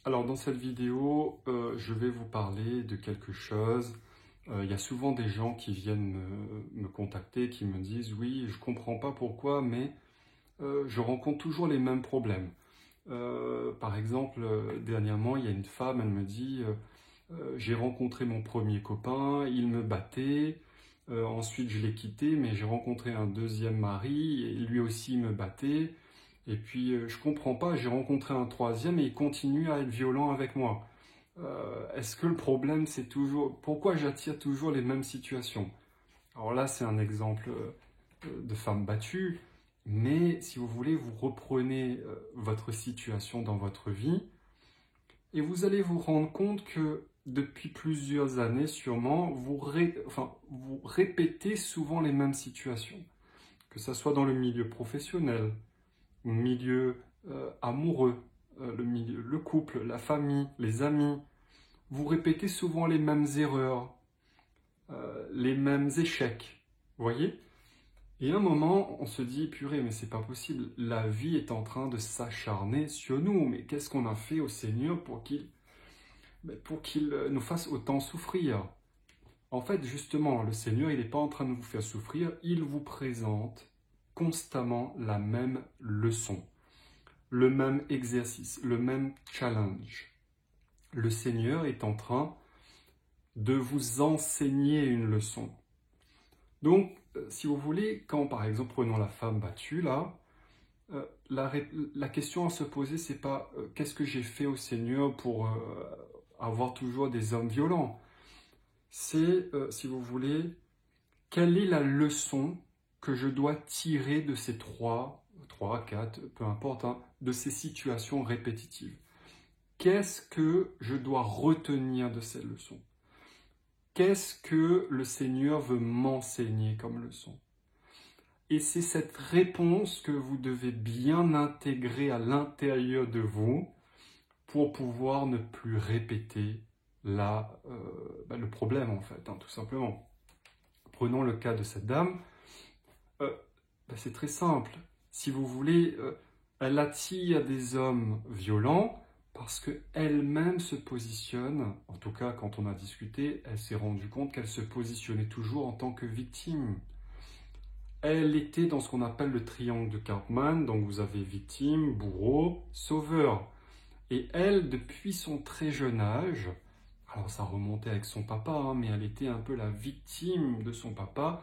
Alors dans cette vidéo, je vais vous parler de quelque chose. Il y a souvent des gens qui viennent me contacter, qui me disent «Oui, je comprends pas pourquoi, mais je rencontre toujours les mêmes problèmes». Par exemple, dernièrement, il y a une femme, elle me dit «J'ai rencontré mon premier copain, il me battait, ensuite je l'ai quitté, mais j'ai rencontré un deuxième mari, et lui aussi me battait». Et puis, je comprends pas, j'ai rencontré un troisième et il continue à être violent avec moi. Est-ce que le problème, c'est toujours... Pourquoi j'attire toujours les mêmes situations? Alors là, c'est un exemple de femme battue, mais si vous voulez, vous reprenez votre situation dans votre vie et vous allez vous rendre compte que depuis plusieurs années, sûrement, vous répétez souvent les mêmes situations, que ce soit dans le milieu professionnel, milieu amoureux, le couple, la famille, les amis. Vous répétez souvent les mêmes erreurs, les mêmes échecs. Vous voyez? Et à un moment, on se dit, purée, mais c'est pas possible. La vie est en train de s'acharner sur nous. Mais qu'est-ce qu'on a fait au Seigneur pour qu'il nous fasse autant souffrir? En fait, justement, le Seigneur, il n'est pas en train de vous faire souffrir. Il vous présente constamment la même leçon, le même exercice, le même challenge. Le Seigneur est en train de vous enseigner une leçon. Donc, si vous voulez, quand par exemple, prenons la femme battue, là, la question à se poser, c'est pas qu'est-ce que j'ai fait au Seigneur pour avoir toujours des hommes violents. C'est, si vous voulez, quelle est la leçon que je dois tirer de ces 3, 4, peu importe, hein, de ces situations répétitives. Qu'est-ce que je dois retenir de ces leçons? Qu'est-ce que le Seigneur veut m'enseigner comme leçon? Et c'est cette réponse que vous devez bien intégrer à l'intérieur de vous pour pouvoir ne plus répéter le problème, en fait, hein, tout simplement. Prenons le cas de cette dame. C'est très simple. Si vous voulez, elle attire des hommes violents parce qu'elle-même se positionne, en tout cas quand on a discuté, elle s'est rendue compte qu'elle se positionnait toujours en tant que victime. Elle était dans ce qu'on appelle le triangle de Karpman, donc vous avez victime, bourreau, sauveur. Et elle, depuis son très jeune âge, alors ça remontait avec son papa, hein, mais elle était un peu la victime de son papa,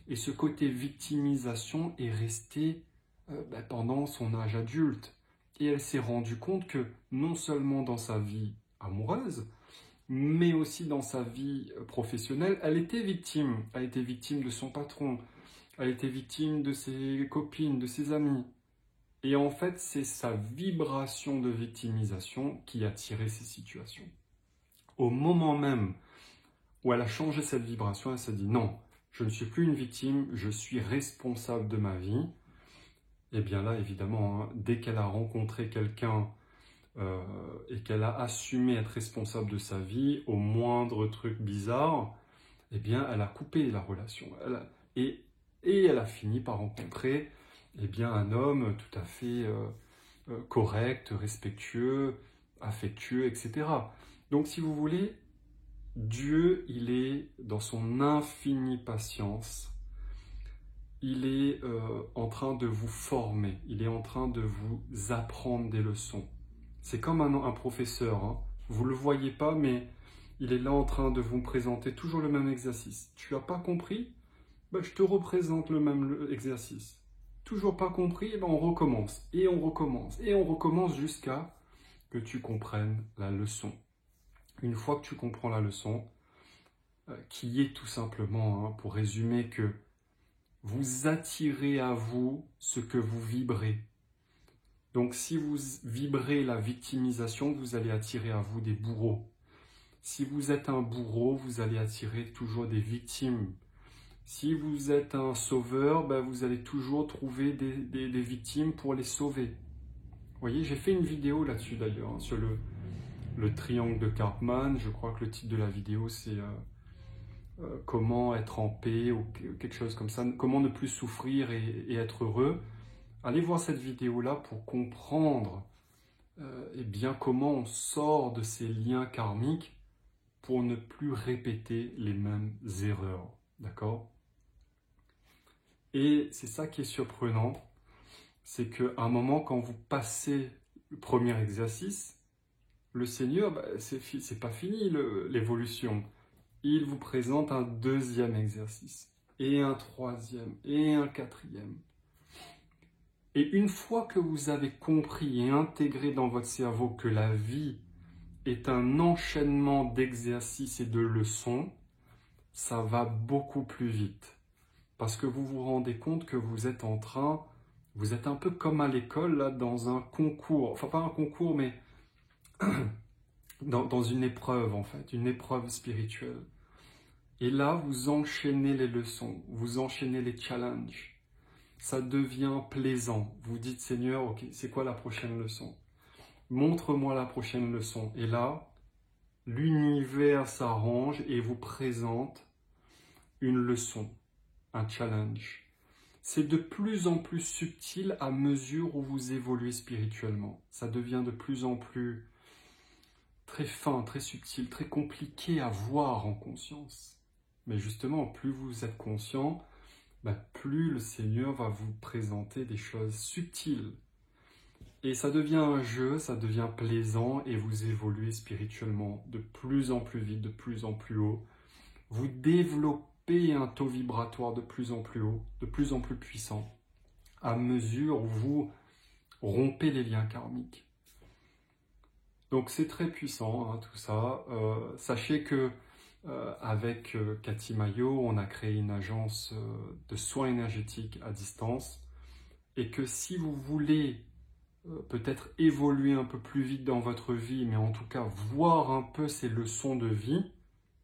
et ce côté victimisation est resté pendant son âge adulte. Et elle s'est rendue compte que non seulement dans sa vie amoureuse, mais aussi dans sa vie professionnelle, elle était victime. Elle était victime de son patron, elle était victime de ses copines, de ses amis. Et en fait, c'est sa vibration de victimisation qui a tiré ces situations. Au moment même où elle a changé cette vibration, elle s'est dit non, je ne suis plus une victime, je suis responsable de ma vie. Et bien là, évidemment, hein, dès qu'elle a rencontré quelqu'un et qu'elle a assumé être responsable de sa vie, au moindre truc bizarre, eh bien, elle a coupé la relation. Et elle a fini par rencontrer un homme tout à fait correct, respectueux, affectueux, etc. Donc, si vous voulez, Dieu, il est dans son infinie patience. Il est en train de vous former, il est en train de vous apprendre des leçons. C'est comme un professeur, hein. Vous ne le voyez pas, mais il est là en train de vous présenter toujours le même exercice. Tu n'as pas compris? Je te représente le même exercice. Toujours pas compris? On recommence, et on recommence, et on recommence jusqu'à que tu comprennes la leçon. Une fois que tu comprends la leçon, qui est tout simplement, hein, pour résumer, que vous attirez à vous ce que vous vibrez. Donc si vous vibrez la victimisation, vous allez attirer à vous des bourreaux. Si vous êtes un bourreau, vous allez attirer toujours des victimes. Si vous êtes un sauveur, vous allez toujours trouver des victimes pour les sauver. Vous voyez, j'ai fait une vidéo là-dessus d'ailleurs, hein, sur le triangle de Karpman. Je crois que le titre de la vidéo c'est comment être en paix ou quelque chose comme ça, comment ne plus souffrir et être heureux. Allez voir cette vidéo-là pour comprendre eh bien comment on sort de ces liens karmiques pour ne plus répéter les mêmes erreurs, d'accord? Et c'est ça qui est surprenant, c'est qu'à un moment, quand vous passez le premier exercice, le Seigneur, c'est pas fini l'évolution. Il vous présente un deuxième exercice, et un troisième, et un quatrième. Et une fois que vous avez compris et intégré dans votre cerveau que la vie est un enchaînement d'exercices et de leçons, ça va beaucoup plus vite. Parce que vous vous rendez compte que vous êtes vous êtes un peu comme à l'école, là, dans un concours. Enfin, pas un concours, mais dans une épreuve, en fait, une épreuve spirituelle. Et là, vous enchaînez les leçons, vous enchaînez les challenges. Ça devient plaisant. Vous dites, Seigneur, ok, c'est quoi la prochaine leçon? Montre-moi la prochaine leçon. Et là, l'univers s'arrange et vous présente une leçon, un challenge. C'est de plus en plus subtil à mesure où vous évoluez spirituellement. Ça devient de plus en plus très fin, très subtil, très compliqué à voir en conscience. Mais justement, plus vous êtes conscient, plus le Seigneur va vous présenter des choses subtiles. Et ça devient un jeu, ça devient plaisant et vous évoluez spirituellement de plus en plus vite, de plus en plus haut. Vous développez un taux vibratoire de plus en plus haut, de plus en plus puissant, à mesure où vous rompez les liens karmiques. Donc c'est très puissant, hein, tout ça. Sachez que avec Cathy Maillot, on a créé une agence de soins énergétiques à distance et que si vous voulez peut-être évoluer un peu plus vite dans votre vie, mais en tout cas voir un peu ces leçons de vie,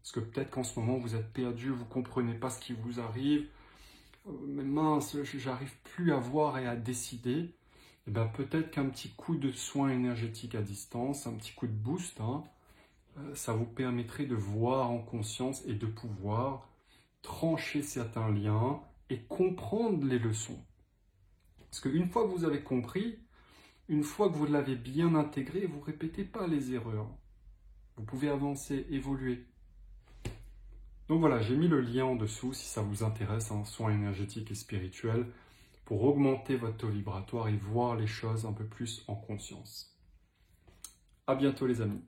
parce que peut-être qu'en ce moment vous êtes perdu, vous ne comprenez pas ce qui vous arrive, mais mince, j'arrive plus à voir et à décider, et bien peut-être qu'un petit coup de soin énergétique à distance, un petit coup de boost, hein, ça vous permettrait de voir en conscience et de pouvoir trancher certains liens et comprendre les leçons. Parce qu'une fois que vous avez compris, une fois que vous l'avez bien intégré, vous ne répétez pas les erreurs. Vous pouvez avancer, évoluer. Donc voilà, j'ai mis le lien en dessous si ça vous intéresse, un soin énergétique et spirituel, pour augmenter votre taux vibratoire et voir les choses un peu plus en conscience. À bientôt les amis.